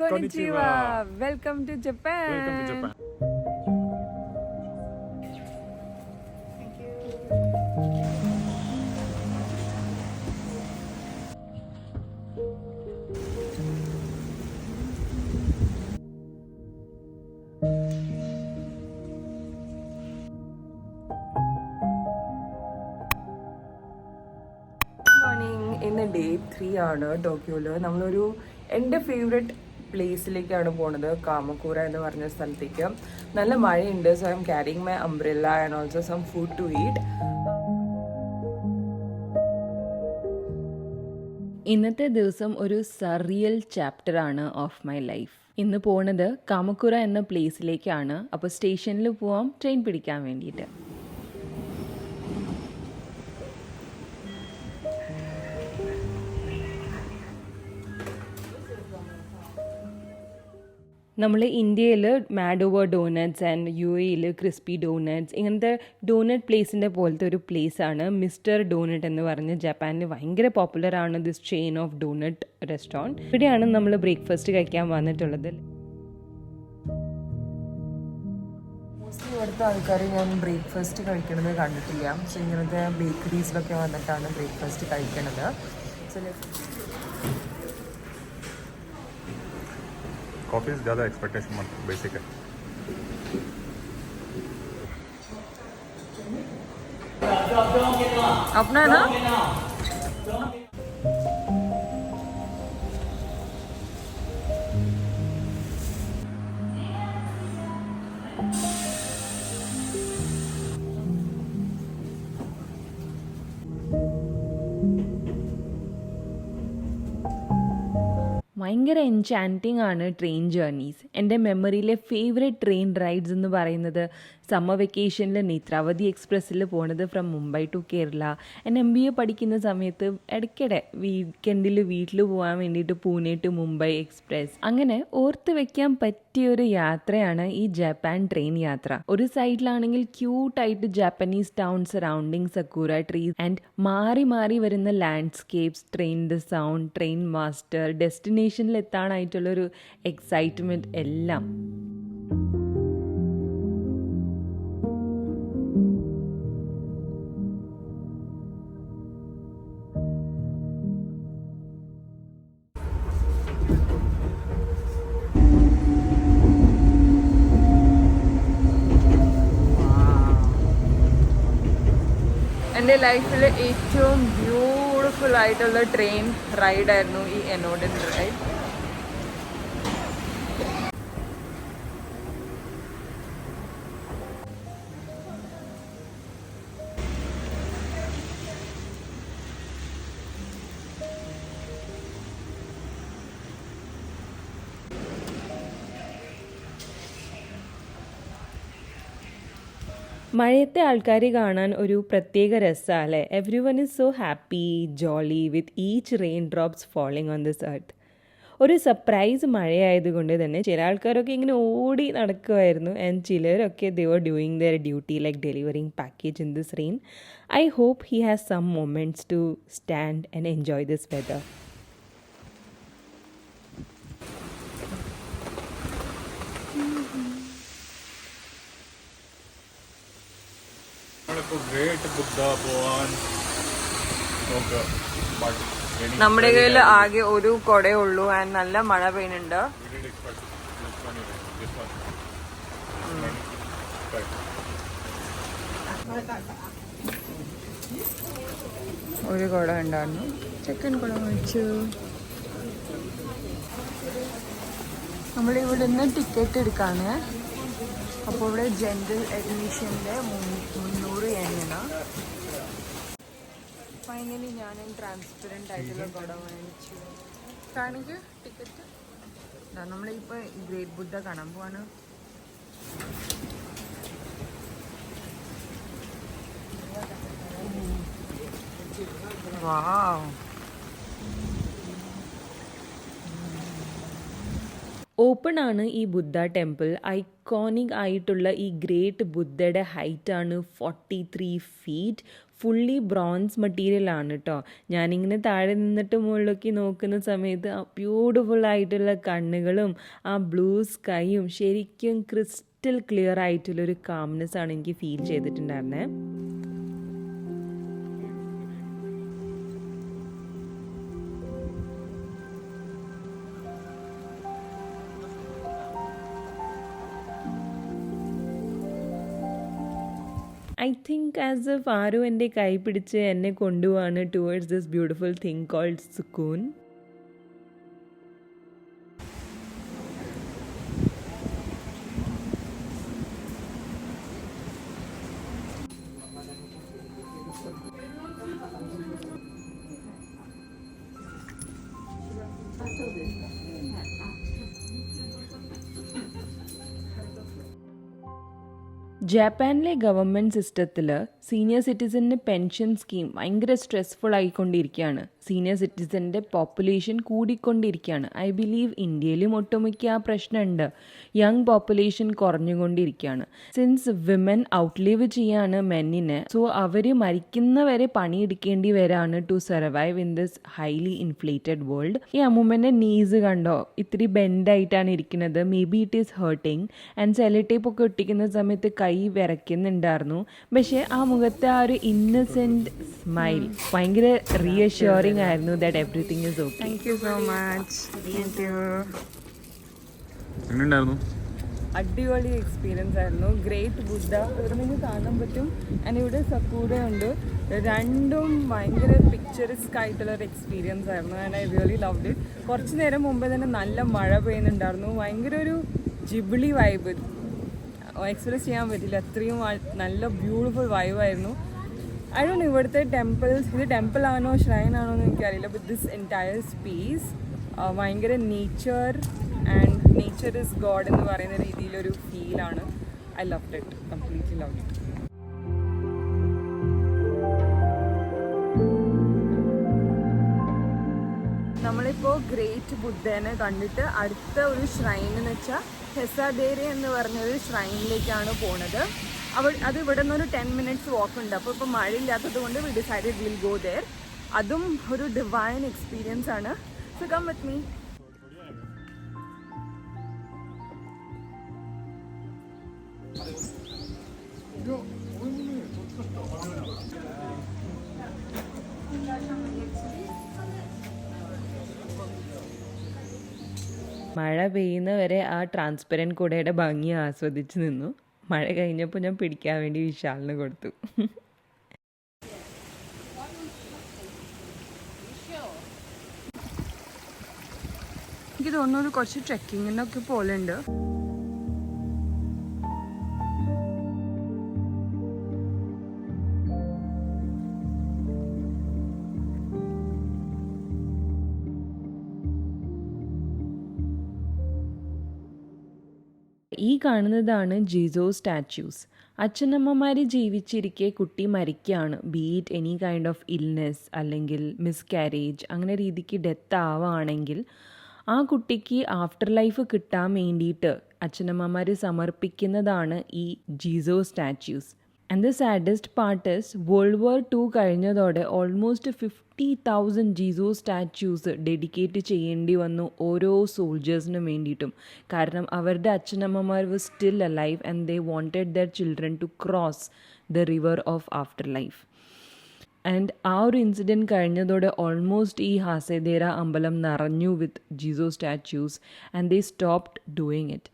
Konnichiwa. Welcome to Japan. Welcome to Japan. Thank you. Morning. ഇന്ന് day 3 ആണ് ടോക്കിയോയില്. നമ്മളൊരു എൻ്റെ ഫേവറേറ്റ് പ്ലേസിലേക്കാണ് പോണത്, കാമക്കൂറ എന്ന് പറഞ്ഞ സ്ഥലത്തേക്ക്. നല്ല മഴയുണ്ട്. So I am carrying my umbrella and also some food to eat. ഇന്നത്തെ ദിവസം ഒരു സറിയൽ ചാപ്റ്റർ ആണ് ഓഫ് മൈ ലൈഫ്. ഇന്ന് പോണത് കാമക്കൂറ എന്ന പ്ലേസിലേക്കാണ്. അപ്പോൾ സ്റ്റേഷനിൽ പോവാം ട്രെയിൻ പിടിക്കാൻ വേണ്ടിയിട്ട്. നമ്മൾ ഇന്ത്യയിൽ മാഡോവ ഡോനറ്റ്സ് ആൻഡ് യു എയിൽ ക്രിസ്പി ഡോനറ്റ്സ്, ഇങ്ങനത്തെ ഡോനറ്റ് പ്ലേസിൻ്റെ പോലത്തെ ഒരു പ്ലേസാണ് മിസ്റ്റർ ഡോനറ്റ് എന്ന് പറഞ്ഞ് ജപ്പാനിൽ ഭയങ്കര പോപ്പുലറാണ് this chain of donut restaurant. ഇവിടെയാണ് നമ്മൾ ബ്രേക്ക്ഫാസ്റ്റ് കഴിക്കാൻ വന്നിട്ടുള്ളത്. മോസ്റ്റ്ലി ഇവിടുത്തെ ആൾക്കാർ ഞാൻ ബ്രേക്ക്ഫാസ്റ്റ് കഴിക്കണത് കണ്ടിട്ടില്ല. സോ ഇങ്ങനത്തെ ബേക്കറീസിലൊക്കെ വന്നിട്ടാണ് ബ്രേക്ക്ഫാസ്റ്റ് കഴിക്കണത്. സോ कॉफ़ी से ज़्यादा एक्सपेक्टेशन मत, बेसिक है. अपना ना ഭയങ്കര എൻചാൻറ്റിങ് ആണ് ട്രെയിൻ ജേർണീസ്. എൻ്റെ മെമ്മറിയിലെ ഫേവറേറ്റ് ട്രെയിൻ റൈഡ്സ് എന്ന് പറയുന്നത് സമ്മർ വെക്കേഷനിൽ നേത്രാവതി എക്സ്പ്രസ്സിൽ പോണത് ഫ്രം മുംബൈ ടു കേരള. എന്നെ MBA പഠിക്കുന്ന സമയത്ത് ഇടയ്ക്കിടെ വീക്കെൻഡിൽ വീട്ടിൽ പോകാൻ വേണ്ടിയിട്ട് പൂനെ ടു മുംബൈ എക്സ്പ്രസ്. അങ്ങനെ ഓർത്ത് വെക്കാൻ പറ്റിയൊരു യാത്രയാണ് ഈ ജപ്പാൻ ട്രെയിൻ യാത്ര. ഒരു സൈഡിലാണെങ്കിൽ ക്യൂട്ടായിട്ട് Japanese town surrounding sakura trees and മാറി മാറി വരുന്ന ലാൻഡ്സ്കേപ്സ്, ട്രെയിനിൻ്റെ സൗണ്ട്, ട്രെയിൻ മാസ്റ്റർ, ഡെസ്റ്റിനേഷനിൽ എത്താനായിട്ടുള്ളൊരു എക്സൈറ്റ്മെൻറ്റ് എല്ലാം. എൻ്റെ ലൈഫിൽ ഏറ്റവും ബ്യൂട്ടിഫുൾ ആയിട്ടുള്ള ട്രെയിൻ റൈഡായിരുന്നു ഈ എനോഡൻ റൈഡ്. മഴയത്തെ ആൾക്കാർ കാണാൻ ഒരു പ്രത്യേക രസമല്ലേ. Everyone is so happy, jolly with each raindrops falling on this earth. ഒരു സർപ്രൈസ് മഴയായതുകൊണ്ട് തന്നെ ചില ആൾക്കാരൊക്കെ ഇങ്ങനെ ഓടി നടക്കുമായിരുന്നു. ആൻഡ് ചിലരൊക്കെ they were doing their duty like delivering package in this rain. I hope he has some moments to stand and enjoy this weather. നമ്മുടെ കയ്യിൽ ആകെ ഒരു കൊടയേ ഉള്ളൂ ആൻഡ് നല്ല മഴ പെയ്യുന്നുണ്ട്. ഒരു കുട ഉണ്ടായിരുന്നു, സെക്കൻഡ് കുട മേടിച്ചു. നമ്മളിവിടെ നിന്ന് ടിക്കറ്റ് എടുക്കാണ്. അപ്പോൾ ഇവിടെ ജനറൽ അഡ്മിഷൻ്റെ 300 yen. ഫൈനലി ഞാൻ ട്രാൻസ്പെറൻറ്റ് ആയിട്ടുള്ള കുട മേടിച്ചു. കാണിക്ക് ടിക്കറ്റ്. നമ്മളിപ്പോൾ ഗ്രേറ്റ് ബുദ്ധ കാണാൻ പോവാണ്. വാവ്. ഓപ്പൺ ആണ് ഈ ബുദ്ധ ടെമ്പിൾ. ഐക്കോണിക് ആയിട്ടുള്ള ഈ ഗ്രേറ്റ് ബുദ്ധയുടെ ഹൈറ്റ് ആണ് 43 feet. ഫുള്ളി ബ്രോൺസ് മെറ്റീരിയലാണ് കേട്ടോ. ഞാനിങ്ങനെ താഴെ നിന്നിട്ട് മുകളിലേക്ക് നോക്കുന്ന സമയത്ത് ആ ബ്യൂട്ടിഫുൾ ആയിട്ടുള്ള കണ്ണുകളും ആ ബ്ലൂ സ്കൈയും ശരിക്കും ക്രിസ്റ്റൽ ക്ലിയർ ആയിട്ടുള്ളൊരു കാംനെസ് ആണ് എനിക്ക് ഫീൽ ചെയ്തിട്ടുണ്ടായിരുന്നത്. ഐ തിങ്ക് ആസ് എഫ് ആരോ എൻ്റെ കൈ പിടിച്ച് എന്നെ കൊണ്ടുപോവാണ് towards this beautiful thing called sukoon. ജാപ്പാനിലെ ഗവൺമെൻറ് സിസ്റ്റത്തിൽ സീനിയർ സിറ്റിസണിന് പെൻഷൻ സ്കീം ഭയങ്കര സ്ട്രെസ്ഫുൾ ആയിക്കൊണ്ടിരിക്കുകയാണ്. സീനിയർ സിറ്റിസൻ്റെ പോപ്പുലേഷൻ കൂടിക്കൊണ്ടിരിക്കുകയാണ്. ഐ ബിലീവ് ഇന്ത്യയിലും ഒട്ടുമിക്ക ആ പ്രശ്നമുണ്ട്. യങ് പോപ്പുലേഷൻ കുറഞ്ഞുകൊണ്ടിരിക്കുകയാണ്. സിൻസ് വിമൻ ഔട്ട്ലിവ് ചെയ്യാണ് മെന്നിനെ, സോ അവർ മരിക്കുന്നവരെ പണിയെടുക്കേണ്ടി വരാണ് to survive in this highly inflated world. ഈ അമ്മൂമ്മൻ്റെ നീസ് കണ്ടോ, ഇത്തിരി ബെൻഡായിട്ടാണ് ഇരിക്കുന്നത്. Maybe it is hurting. And സെലറ്റേപ്പ് ഒക്കെ ഒട്ടിക്കുന്ന സമയത്ത് കൈ വിറയ്ക്കുന്നുണ്ടായിരുന്നു. പക്ഷേ ആ മുഖത്തെ ആ ഒരു ഇന്നസെൻറ്റ് സ്മൈൽ ഭയങ്കര റീഅഷ്യൂറിങ് ആയിരുന്നു that everything is okay. Thank you so much. Thank you. എങ്ങനെയുണ്ടായിരുന്നു? അടിപൊളി എക്സ്പീരിയൻസ് ആയിരുന്നു. ഗ്രേറ്റ് ബുദ്ധ ഇവിടെ നിന്ന് കാണാൻ പറ്റും. ആൻഡ് ഇവിടെ സക്കൂര ഉണ്ട്. രണ്ടും ഭയങ്കര പിക്ചറിസ്ക് ആയിട്ടുള്ള ഒരു എക്സ്പീരിയൻസ് ആയിരുന്നു. And I really loved it. കുറച്ച് നേരം മുമ്പേ തന്നെ നല്ല മഴ പെയ്യുന്നുണ്ടായിരുന്നു. ഭയങ്കര ഒരു ജിബിളി വൈബ് എക്സ്പ്രസ് ചെയ്യാൻ പറ്റില്ല. അത്രയും നല്ല ബ്യൂട്ടിഫുൾ വൈബായിരുന്നു. ഐ ഡോണ്ട് നോ ഇവിടുത്തെ ടെമ്പിൾസ്, ഇത് ടെമ്പിൾ ആണോ ഷ്രൈൻ ആണോ എന്ന് എനിക്കറിയില്ല. ബട്ട് ദിസ് എൻറ്റയർ സ്പേസ് ഭയങ്കര nature and nature is God എന്ന് പറയുന്ന രീതിയിലൊരു ഫീലാണ്. I loved it, completely loved it. നമ്മളിപ്പോൾ ഗ്രേറ്റ് ബുദ്ധനെ കണ്ടിട്ട് അടുത്ത ഒരു ഷ്രൈൻ എന്ന് വെച്ചാൽ ഹെസാദേരെ എന്ന് പറഞ്ഞൊരു ഷ്രൈനിലേക്കാണ് പോണത്. അത് ഇവിടെ നിന്നൊരു 10 minutes വാക്ക് ഉണ്ട്. അപ്പോൾ ഇപ്പോൾ മഴയില്ലാത്തത് കൊണ്ട് we decided will go there. അതും ഒരു ഡിവൈൻ എക്സ്പീരിയൻസ് ആണ്. So come with me. മഴ പെയ്യുന്നവരെ ആ ട്രാൻസ്പെറൻറ്റ് കുടയുടെ ഭംഗി ആസ്വദിച്ച് നിന്നു. മഴ കഴിഞ്ഞപ്പോൾ ഞാൻ പിടിക്കാൻ വേണ്ടി വിശാലിന് കൊടുത്തു. എനിക്ക് തോന്നുന്നു കുറച്ച് ട്രെക്കിങ്ങിനൊക്കെ പോലെ ഉണ്ട്. ഈ കാണുന്നതാണ് ജീസോ സ്റ്റാച്യൂസ്. അച്ഛനമ്മമാർ ജീവിച്ചിരിക്കെ കുട്ടി മരിക്കുകയാണ്. Be it any kind of illness അല്ലെങ്കിൽ മിസ്കാരേജ് അങ്ങനെ രീതിക്ക് ഡെത്ത് ആവുകയാണെങ്കിൽ ആ കുട്ടിക്ക് ആഫ്റ്റർ ലൈഫ് കിട്ടാൻ വേണ്ടിയിട്ട് അച്ഛനമ്മമാർ സമർപ്പിക്കുന്നതാണ് ഈ Jizo statues. And the saddest part is world war 2 കഴിഞ്ഞതോടെ ഓൾമോസ്റ്റ് 50,000 ജീസോ സ്റ്റാച്യൂസ് ഡെഡിക്കേറ്റ് ചെയ്യേണ്ടി വന്നു ഓരോ സോൾജേഴ്സിനും വേണ്ടിയിട്ടും. കാരണം അവരുടെ അച്ഛനമ്മമാർ was still alive and they wanted their children to cross the river of afterlife. And ആ ഒരു ഇൻസിഡൻറ്റ് കഴിഞ്ഞതോടെ ഓൾമോസ്റ്റ് ഈ ഹാസേദേര അമ്പലം നിറഞ്ഞു with Jizo statues and they stopped doing it.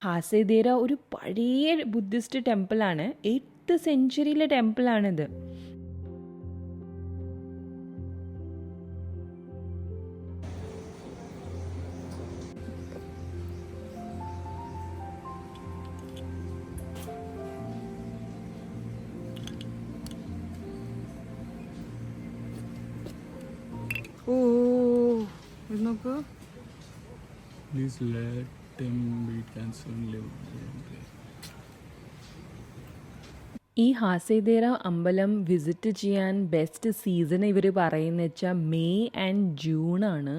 Hasedera ഒരു പഴയ ബുദ്ധിസ്റ്റ് ടെമ്പിളാണ്. 8th century ടെമ്പിളാണിത്. ഓ ഇത് നോക്കൂ. Please let him be can soon live. ഈ ഹാസേദേര അമ്പലം വിസിറ്റ് ചെയ്യാൻ ബെസ്റ്റ് സീസൺ ഇവർ പറയുന്നത് വെച്ചാൽ മെയ് ആൻഡ് ജൂൺ ആണ്.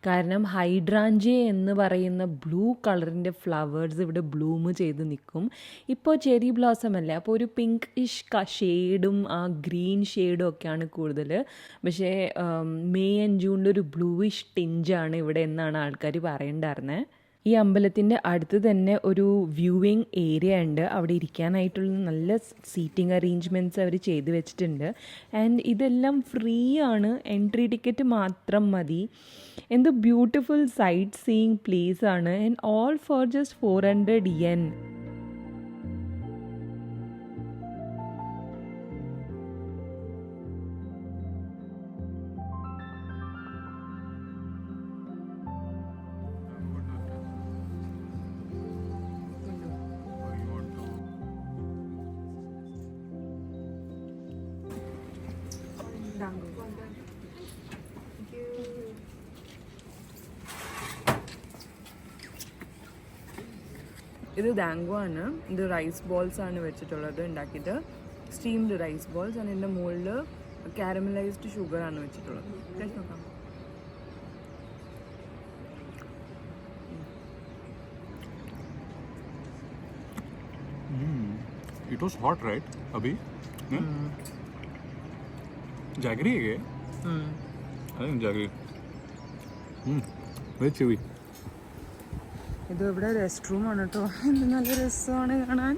കാരണം ഹൈഡ്രാഞ്ചെ എന്ന് പറയുന്ന ബ്ലൂ കളറിൻ്റെ ഫ്ലവേഴ്സ് ഇവിടെ ബ്ലൂം ചെയ്ത് നിൽക്കും. ഇപ്പോൾ ചെറി ബ്ലോസം അല്ലേ, അപ്പോൾ ഒരു പിങ്ക് ഇഷ് ഷെയ്ഡും ആ ഗ്രീൻ ഷെയ്ഡും ഒക്കെയാണ് കൂടുതൽ. പക്ഷേ മെയ് ആൻഡ് ജൂണിൽ ഒരു ബ്ലൂയിഷ് ടിഞ്ചാണ് ഇവിടെ എന്നാണ് ആൾക്കാർ പറയണ്ടായിരുന്നത്. ഈ അമ്പലത്തിൻ്റെ അടുത്ത് തന്നെ ഒരു വ്യൂവിങ് ഏരിയ ഉണ്ട്. അവിടെ ഇരിക്കാനായിട്ടുള്ള നല്ല സീറ്റിംഗ് അറേഞ്ച്മെൻറ്റ്സ് അവർ ചെയ്ത് വെച്ചിട്ടുണ്ട്. ആൻഡ് ഇതെല്ലാം ഫ്രീ ആണ്, എൻട്രി ടിക്കറ്റ് മാത്രം മതി. എന്ത് ബ്യൂട്ടിഫുൾ സൈറ്റ് സീയിങ് പ്ലേസ് ആണ്. And all for just 400 yen. ഇത് ദാങ്കോ ആണ്. ഇത് റൈസ് ബോൾസ് ആണ് വെച്ചിട്ടുള്ളത് ഉണ്ടാക്കിയിട്ട്. സ്റ്റീംഡ് റൈസ് ബോൾസ് ആണ്. ഇതിൻ്റെ മുകളിൽ കാരമലൈസ്ഡ് ഷുഗർ ആണ് വെച്ചിട്ടുള്ളത്. കഴിച്ച് നോക്കാം. It was hot, right? Abhi? Jaggery है क्या? I think jaggery. Very chewy. ഇത് ഇവിടെ റെസ്റ്റ് റൂം ആണ് കേട്ടോ. എന്ത് നല്ല രസമാണ് കാണാൻ.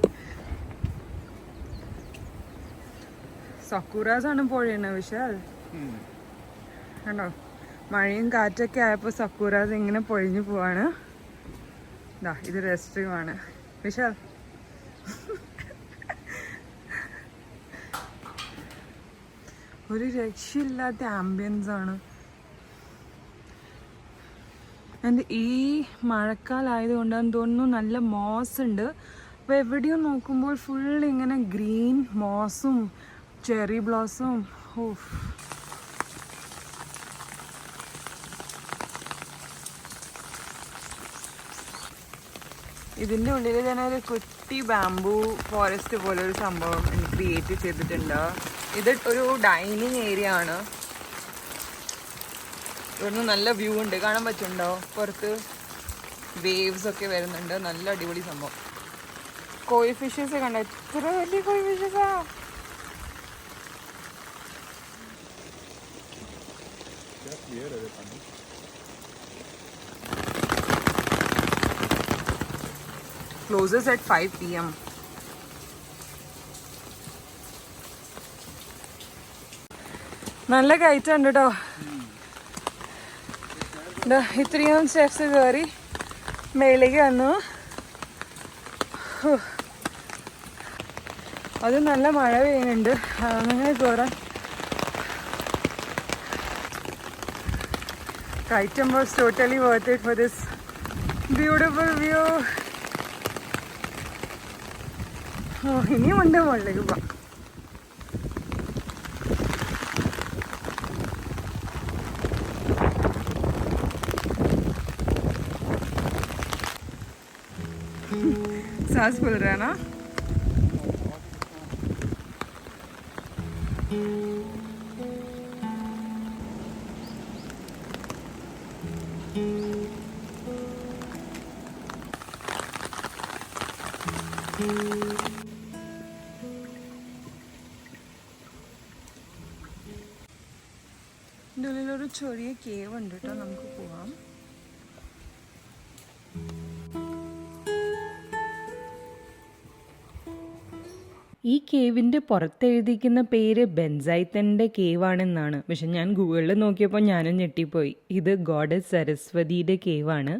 സക്കുറാസ് ആണ് പൊഴിയണ വിശാൽ. കണ്ടോ, മഴയും കാറ്റൊക്കെ ആയപ്പോൾ സക്കുറാസ് ഇങ്ങനെ പൊഴിഞ്ഞു പോവാണ്. ഇത് റെസ്റ്റ് റൂം ആണ് വിശാൽ. ഒരു രക്ഷയില്ലാത്ത ആംബിയൻസ് ആണ്. ആൻഡ് ഈ മഴക്കാലമായതുകൊണ്ടാന്ന് തോന്നുന്നു നല്ല മോസ് ഉണ്ട്. അപ്പോൾ എവിടെയും നോക്കുമ്പോൾ ഫുൾ ഇങ്ങനെ ഗ്രീൻ മോസും ചെറി ബ്ലോസും. ഓഫ്, ഇതിൻ്റെ ഉള്ളിൽ തന്നെ ഒരു കുട്ടി ബാംബു ഫോറസ്റ്റ് പോലെ ഒരു സംഭവം ക്രിയേറ്റ് ചെയ്തിട്ടുണ്ട്. ഇത് ഒരു ഡൈനിങ് ഏരിയ ആണ്. ഇവിടുന്ന് നല്ല വ്യൂ ഉണ്ട്, കാണാൻ പറ്റുന്നുണ്ടോ? പുറത്ത് വേവ്സ് ഒക്കെ വരുന്നുണ്ട്. നല്ല അടിപൊളി സംഭവം. കോയി ഫിഷസ് കണ്ടോ, എത്ര വലിയ കോയി ഫിഷസാ. Closes at 5 PM. നല്ല കയറ്റുണ്ട് കേട്ടോ. ഇത്രയും സ്റ്റെപ്സ് കയറി മേലേക്ക് വന്നു. അത് നല്ല മഴ പെയ്യുന്നുണ്ട്. അങ്ങനെ കയറാൻ കയറ്റം was totally worth it for this beautiful view. ഇനിയുമുണ്ട് മുകളിലേക്ക് പോവാം. सांस फूल रहा है ना. ഇതിൻ്റെ ഉള്ളിലൊരു ചെറിയ കേവ് ഉണ്ട് കേട്ടോ, നമുക്ക് പോവാം. ഈ കേവിൻ്റെ പുറത്തെഴുതിയിരിക്കുന്ന പേര് ബെൻസൈത്തൻ്റെ കേവാണെന്നാണ്. പക്ഷെ ഞാൻ ഗൂഗിളിൽ നോക്കിയപ്പോൾ ഞാനും ഞെട്ടിപ്പോയി. ഇത് ഗോഡസ് സരസ്വതിയുടെ കേവാണ്.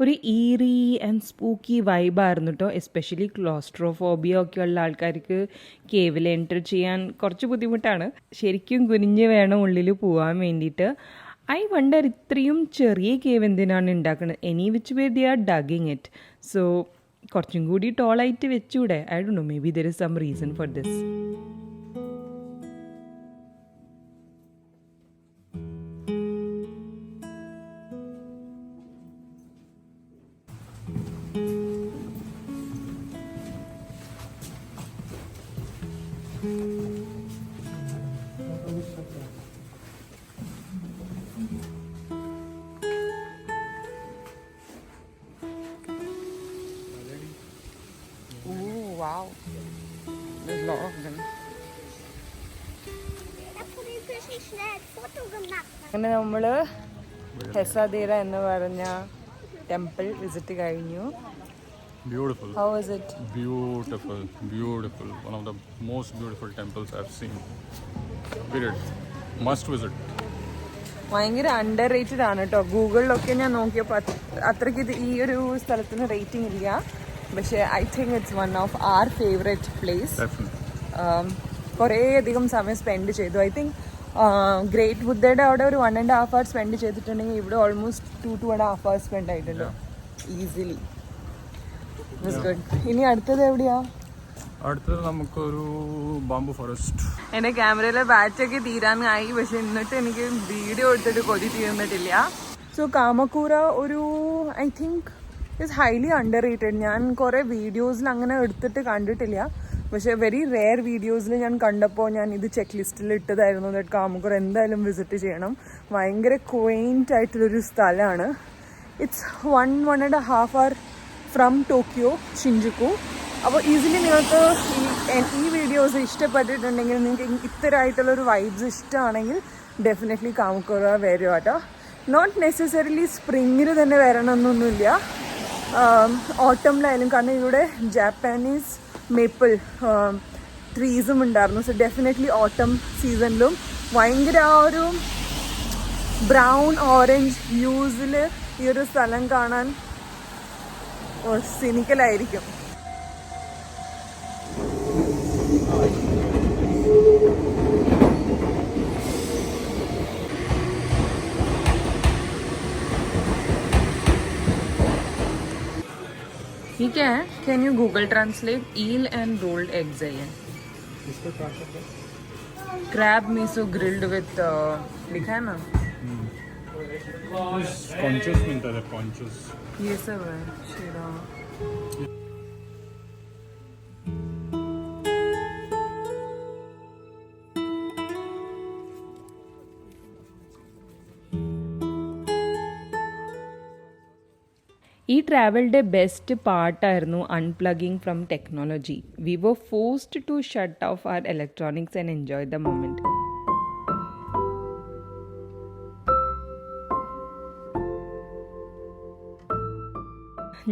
ഒരു ഈറി ആൻഡ് സ്പൂക്കി വൈബായിരുന്നു കേട്ടോ. എസ്പെഷ്യലി ക്ലോസ്ട്രോഫോബിയ ഒക്കെ ഉള്ള ആൾക്കാർക്ക് കേവിൽ എൻ്റർ ചെയ്യാൻ കുറച്ച് ബുദ്ധിമുട്ടാണ്. ശരിക്കും കുനിഞ്ഞ് വേണം ഉള്ളിൽ പോകാൻ വേണ്ടിയിട്ട്. ഐ വണ്ടർ, ഇത്രയും ചെറിയ കേവ് എന്തിനാണ് ഉണ്ടാക്കുന്നത്? Any which way they are digging it. So കുറച്ചും കൂടി ടോളായിട്ട് വെച്ചൂടെ? I don't know, maybe there is some reason for this. wow. There's a lot of them. അങ്ങനെ നമ്മൾ ഹെസാദേര എന്ന് പറഞ്ഞ ടെമ്പിൾ വിസിറ്റ് കഴിഞ്ഞു. Beautiful. How was it? Beautiful. Beautiful. One of the most beautiful temples I've seen. Period. Must visit. ഭയങ്കര under rated ആണ് കേട്ടോ. ഗൂഗിളിലൊക്കെ ഞാൻ നോക്കിയപ്പോൾ അത്രയ്ക്ക് ഇത് ഈ ഒരു സ്ഥലത്തിന് റേറ്റിംഗ് ഇല്ല. പക്ഷേ I think it's one of our favourite place. Definitely. കുറേ അധികം സമയം സ്പെൻഡ് ചെയ്തു. ഐ തിങ്ക് ഗ്രേറ്റ് ബുദ്ധയുടെ അവിടെ ഒരു 1.5 hours സ്പെൻഡ് ചെയ്തിട്ടുണ്ടെങ്കിൽ ഇവിടെ ഓൾമോസ്റ്റ് 2.5 hours സ്പെൻഡ് ആയിട്ടുണ്ട് ഈസിലി. ഗുഡ്. ഇനി അടുത്തത് എവിടെയാ? അടുത്തത് നമുക്കൊരു ബാംബു ഫോറസ്റ്റ്. എൻ്റെ ക്യാമറയിലെ ബാറ്റൊക്കെ തീരാനായി, പക്ഷെ എന്നിട്ട് എനിക്ക് വീഡിയോ എടുത്തിട്ട് കൊതി തീർന്നിട്ടില്ല. സോ കാമക്കൂറ ഒരു I think it's highly under rated. ഞാൻ കുറേ വീഡിയോസിൽ അങ്ങനെ എടുത്തിട്ട് കണ്ടിട്ടില്ല, പക്ഷേ വെരി റെയർ വീഡിയോസിൽ ഞാൻ കണ്ടപ്പോൾ ഞാൻ ഇത് ചെക്ക് ലിസ്റ്റിൽ ഇട്ടതായിരുന്നു. ദാറ്റ് കാമക്കൂറ എന്തായാലും വിസിറ്റ് ചെയ്യണം. ഭയങ്കര ക്വെയിൻ്റ് ആയിട്ടുള്ളൊരു സ്ഥലമാണ്. It's 1.5 hour from Tokyo Shinjuku. അപ്പോൾ ഈസിലി നിങ്ങൾക്ക് ഈ വീഡിയോസ് ഇഷ്ടപ്പെട്ടിട്ടുണ്ടെങ്കിൽ, നിങ്ങൾക്ക് ഇത്തരമായിട്ടുള്ളൊരു വൈബ്സ് ഇഷ്ടമാണെങ്കിൽ ഡെഫിനറ്റ്ലി കാമക്കൂറ വരും കേട്ടോ. നോട്ട് നെസസറിലി സ്പ്രിങ്ങിൽ തന്നെ വരണമെന്നൊന്നുമില്ല, ഓട്ടമിലായാലും. കാരണം ഇവിടെ ജാപ്പാനീസ് മേപ്പിൾ ട്രീസും ഉണ്ടായിരുന്നു. സോ ഡെഫിനറ്റ്ലി ഓട്ടം സീസണിലും ഭയങ്കര ആ ഒരു ബ്രൗൺ ഓറഞ്ച് വ്യൂസിൽ ഈ ഒരു സ്ഥലം കാണാൻ സിനിക്കലായിരിക്കും. ठीक है. Can you Google translate eel and rolled eggs है ये. क्रैब मिसो ग्रिल्ड विथ लिखा है ना. कॉन्शियस मिलता है. कॉन्शियस ये सब है शीरा. ഈ ട്രാവലിൻ്റെ ബെസ്റ്റ് പാർട്ടായിരുന്നു unplugging from technology. We were forced to shut off our electronics and enjoy the moment.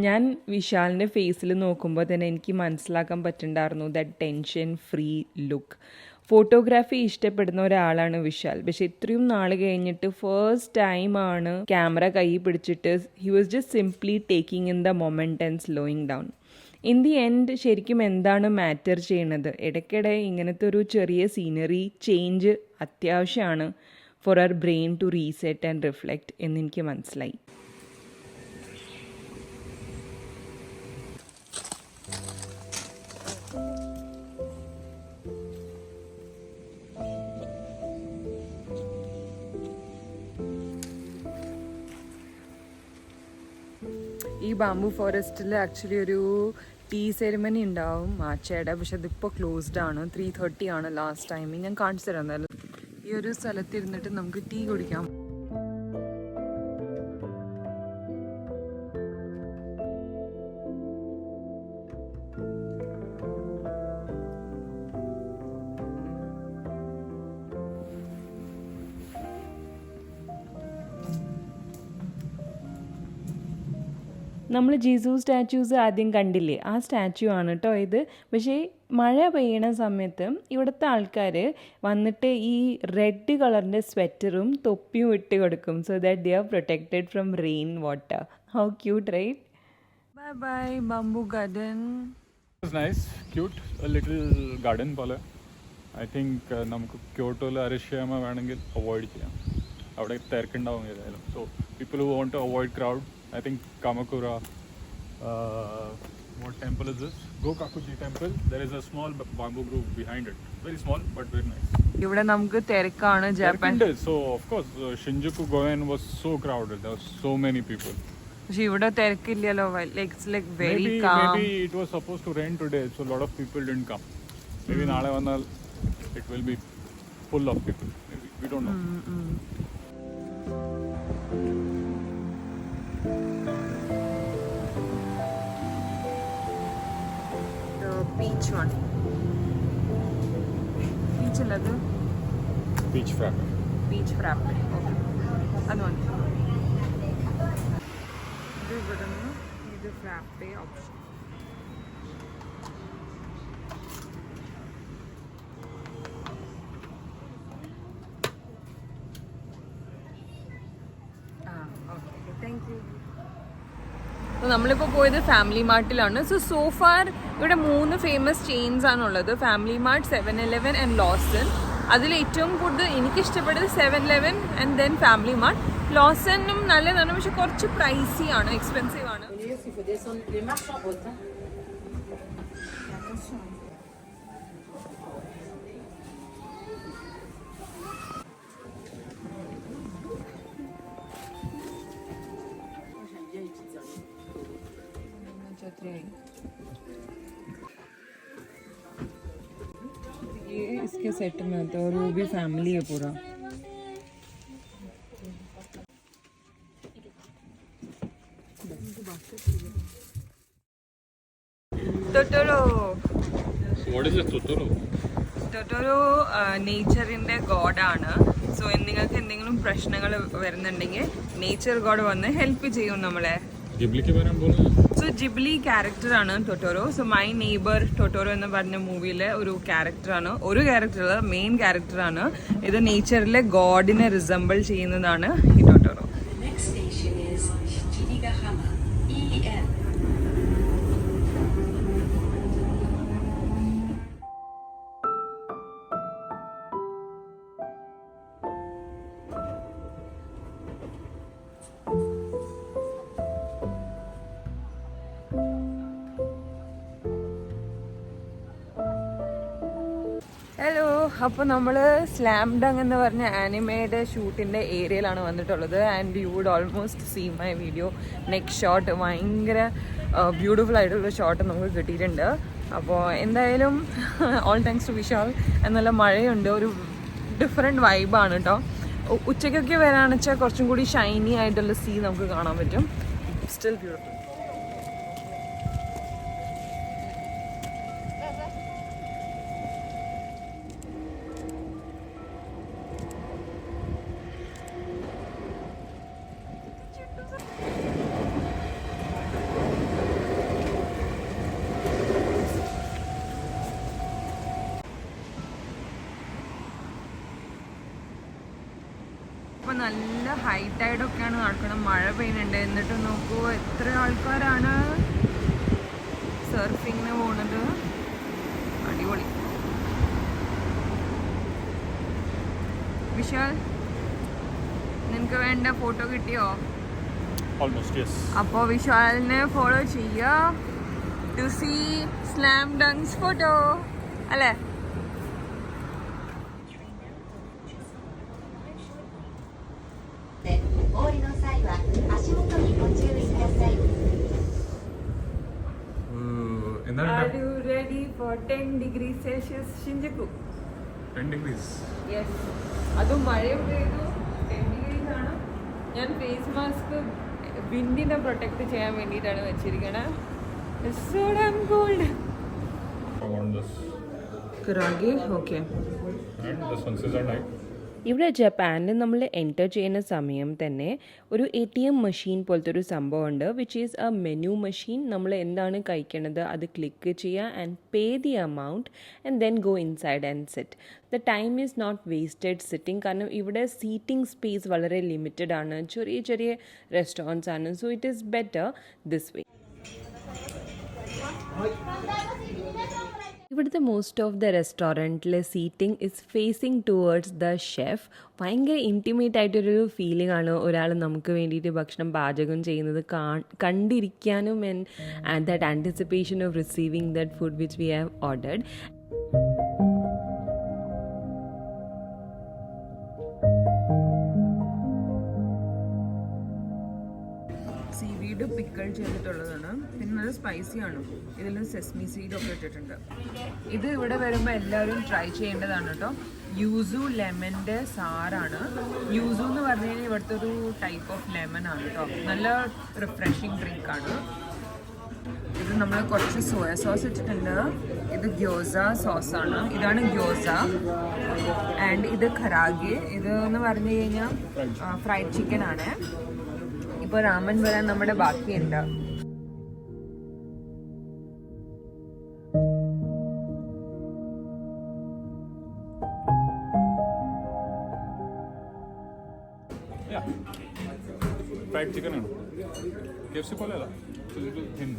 ഞാൻ വിശാലിൻ്റെ ഫേസിൽ നോക്കുമ്പോൾ തന്നെ എനിക്ക് മനസ്സിലാക്കാൻ പറ്റുന്നുണ്ടായിരുന്നു that tension free look. Photography ഇഷ്ടപ്പെടുന്ന ഒരാളാണ് വിശാൽ, പക്ഷെ ഇത്രയും നാൾ കഴിഞ്ഞിട്ട് ഫസ്റ്റ് ടൈമാണ് ക്യാമറ കൈ പിടിച്ചിട്ട് he was just simply taking in the moment and slowing down. In the end ശരിക്കും എന്താണ് മാറ്റർ ചെയ്യണത്? ഇടയ്ക്കിടെ ഇങ്ങനത്തെ ഒരു ചെറിയ സീനറി ചേഞ്ച് അത്യാവശ്യമാണ് for our brain to reset and reflect എന്നെനിക്ക് മനസ്സിലായി. ഈ ബാംബു ഫോറസ്റ്റിൽ ആക്ച്വലി ഒരു ടീ സെറിമണി ഉണ്ടാവും മാച്ചയുടെ, പക്ഷെ അതിപ്പോൾ ക്ലോസ്ഡ് ആണ്. 3:30 ആണ് ലാസ്റ്റ് ടൈമിങ്. ഞാൻ കാണിച്ചു തരാം. എന്തായാലും ഈ ഒരു സ്ഥലത്തിരുന്നിട്ട് നമുക്ക് ടീ കുടിക്കാം. നമ്മൾ ജീസു സ്റ്റാച്യൂസ് ആദ്യം കണ്ടില്ലേ, ആ സ്റ്റാച്യു ആണ് കേട്ടോ ഇത്. പക്ഷേ മഴ പെയ്യണ സമയത്ത് ഇവിടുത്തെ ആൾക്കാർ വന്നിട്ട് ഈ റെഡ് കളറിൻ്റെ സ്വെറ്ററും തൊപ്പിയും ഇട്ട് കൊടുക്കും, so that they are protected from rain water. How cute, right? Bye bye bamboo garden. It's nice, cute, a little garden പോലെ. ഐ തിങ്ക് നമുക്ക് ക്യോട്ടോയിൽ അരശ്യാമ വേണമെങ്കിൽ അവോയ്ഡ് ചെയ്യാം, അവിടെ തിരക്കുണ്ടാവും ഏതായാലും. So people who want to avoid crowd, I think Kamakura, what temple is this? Gokakuji temple. There is a small bamboo grove behind it. Very small but very nice. ഇവിടെ നമുക്ക് തിരക്കാണ് Japan. So of course Shinjuku Goen was so crowded. There were so many people. പക്ഷെ ഇവിടെ തിരക്കില്ലല്ലോ. It's like very calm. Maybe it was supposed to rain today, so a lot of people didn't come. Maybe നാളെ വന്നാൽ it will be full of people. Maybe we don't know. Which one? Peach അല്ലത്, peach frappe. Peach frappe. Okay, അത് മതി. ഇത് ഇവിടുന്ന് ഇത് frappe option. നമ്മളിപ്പോൾ പോയത് ഫാമിലി മാർട്ടിലാണ്. സോ ഫാർ ഇവിടെ 3 ഫേമസ് ചെയിൻസ് ആണുള്ളത്. Family Mart, 7-Eleven and Lawson. അതിൽ ഏറ്റവും കൂടുതൽ എനിക്കിഷ്ടപ്പെട്ടത് 7-Eleven and then Family Mart. ലോസണും നല്ലതാണ്, പക്ഷെ കുറച്ച് പ്രൈസി ആണ്, എക്സ്പെൻസീവ് ആണ്. ये इसके सेट में आता है और वो भी फैमिली है पूरा. Totoro. What is it, Totoro? Totoro നേച്ചറിന്റെ ഗോഡാണ്. സോ നിങ്ങൾക്ക് എന്തെങ്കിലും പ്രശ്നങ്ങൾ വരുന്നുണ്ടെങ്കിൽ നേച്ചർ ഗോഡ് വന്ന് ഹെൽപ്പ് ചെയ്യും നമ്മളെ. ജിബ്ലിക്ക് വരാൻ പോകുന്നത്. സോ ജിബ്ലി ക്യാരക്ടറാണ് Totoro. So my neighbour Totoro എന്ന് പറഞ്ഞ മൂവിയിലെ ഒരു ക്യാരക്ടറാണ്. ഒരു ക്യാരക്ടർ, മെയിൻ ക്യാരക്ടറാണ്. ഇത് നേച്ചറിലെ ഗോഡിനെ റിസംബിൾ ചെയ്യുന്നതാണ് ഈ ടൊട്ടോറോ. ഹലോ, അപ്പോൾ നമ്മൾ സ്ലാം ഡങ്ക് എന്ന് പറഞ്ഞ ആനിമയുടെ ഷൂട്ടിൻ്റെ ഏരിയയിലാണ് വന്നിട്ടുള്ളത്. And you would almost see my video. Next shot ഭയങ്കര ബ്യൂട്ടിഫുൾ ആയിട്ടുള്ള ഷോട്ട് നമുക്ക് കിട്ടിയിട്ടുണ്ട്. അപ്പോൾ എന്തായാലും ഓൾ താങ്ക്സ് ടു വിശാൽ. നല്ല മഴയുണ്ട്, ഒരു ഡിഫറെൻറ്റ് വൈബാണ് കേട്ടോ. ഉച്ചയ്ക്കൊക്കെ വരാണെന്ന് വെച്ചാൽ കുറച്ചും കൂടി ഷൈനി ആയിട്ടുള്ള സീ നമുക്ക് കാണാൻ പറ്റും. Still beautiful. ഇപ്പോൾ നല്ല ഹൈ ടൈഡൊക്കെയാണ് നടക്കണം, മഴ പെയ്യുന്നുണ്ട്. എന്നിട്ട് നോക്കൂ എത്ര ആൾക്കാരാണ് സർഫിങ്ങിന് പോകുന്നത്. അടിപൊളി. വിശാൽ, നിനക്ക് വേണ്ട ഫോട്ടോ കിട്ടിയോ? Almost, yes. അപ്പോൾ വിശാലിനെ ഫോളോ ചെയ്യുക ടു സീ സ്ലാം ഡങ്സ് ഫോട്ടോ അല്ലേ? Are you ready for 10 degrees Celsius Shinjuku? 10 degrees. Yes. അതും മഴയും പെയ്തു. 10 degrees ആണ്. ഞാൻ ഫേസ് മാസ്ക് വിൻഡിനെ പ്രൊട്ടക്ട് ചെയ്യാൻ വേണ്ടിയിട്ടാണ് വെച്ചിരിക്കണേ. It's so damn cold. I want this. Kurage, okay. And this one, scissor knife. ഇവിടെ ജപ്പാനിൽ നമ്മൾ എൻ്റർ ചെയ്യുന്ന സമയം തന്നെ ഒരു ATM മെഷീൻ പോലത്തെ ഒരു സംഭവമുണ്ട്, which is a menu machine. നമ്മൾ എന്താണ് കഴിക്കണത് അത് ക്ലിക്ക് ചെയ്യുക and pay the amount and then go inside and sit. The time is not wasted sitting, കാരണം ഇവിടെ സീറ്റിംഗ് സ്പേസ് വളരെ ലിമിറ്റഡ് ആണ്, ചെറിയ ചെറിയ റെസ്റ്റോറൻറ്റ്സ് ആണ്. So it is better this way. ഇവിടുത്തെ മോസ്റ്റ് ഓഫ് ദ റെസ്റ്റോറൻറ്റിലെ seating is facing towards the chef. ഭയങ്കര ഇൻറ്റിമേറ്റ് ആയിട്ടൊരു ഫീലിംഗ് ആണ് ഒരാൾ നമുക്ക് വേണ്ടിയിട്ട് ഭക്ഷണം പാചകം ചെയ്യുന്നത് കണ്ടിരിക്കാനും and that anticipation of receiving that food which we have ordered. Seaweed pickle ചെയ്തിട്ടുള്ളതാണ്. പിന്നെ നല്ല സ്പൈസിയാണ്. ഇതിൽ സെസ്മി സീഡൊക്കെ ഇട്ടിട്ടുണ്ട്. ഇത് ഇവിടെ വരുമ്പോൾ എല്ലാവരും ട്രൈ ചെയ്യേണ്ടതാണ് കേട്ടോ. യൂസു ലെമൻ്റെ സാറാണ്. യൂസു എന്ന് പറഞ്ഞു കഴിഞ്ഞാൽ ഇവിടുത്തെ ഒരു ടൈപ്പ് ഓഫ് ലെമൺ ആണ് കേട്ടോ. നല്ല റിഫ്രഷിങ് ഡ്രിങ്ക് ആണ്. ഇത് നമ്മൾ കുറച്ച് സോയ സോസ് ഇട്ടിട്ടുണ്ട്. ഇത് ഗ്യോസ സോസാണ്. ഇതാണ് ഗ്യോസ. ആൻഡ് ഇത് ഖരാഗി. ഇത് എന്ന് പറഞ്ഞു കഴിഞ്ഞാൽ ഫ്രൈഡ് ചിക്കൻ ആണ്. ഇപ്പോൾ രാമൻ വരാൻ നമ്മുടെ ബാക്കിയുണ്ട്. ഫ്രൈഡ് ചിക്കൻ ആണ്. KFC പോലെ അല്ല, thin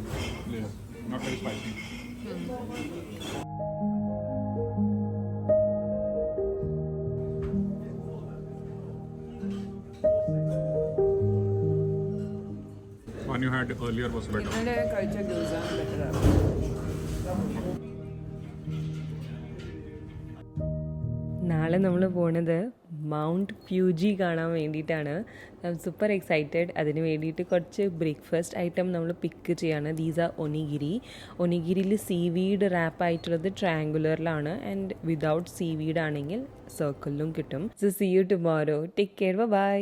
layer, not very spicy. One you had earlier was better. ഇന്നലെ കഴിച്ച ഗ്യോസ ബെറ്ററാണ്. നാളെ നമ്മൾ പോണത് മൗണ്ട് ഫ്യൂജി കാണാൻ വേണ്ടിയിട്ടാണ്. Super excited. അതിന് വേണ്ടിയിട്ട് കുറച്ച് ബ്രേക്ക്ഫാസ്റ്റ് ഐറ്റം നമ്മൾ പിക്ക് ചെയ്യാണ്. These are onigiri. ഒനിഗിരിയിൽ സീവീഡ് റാപ്പ് ആയിട്ടുള്ളത് ട്രയാങ്കുലറിലാണ്, ആൻഡ് വിതൗട്ട് സീവീഡ് ആണെങ്കിൽ സർക്കിളിലും കിട്ടും. So see you tomorrow. Take care. By.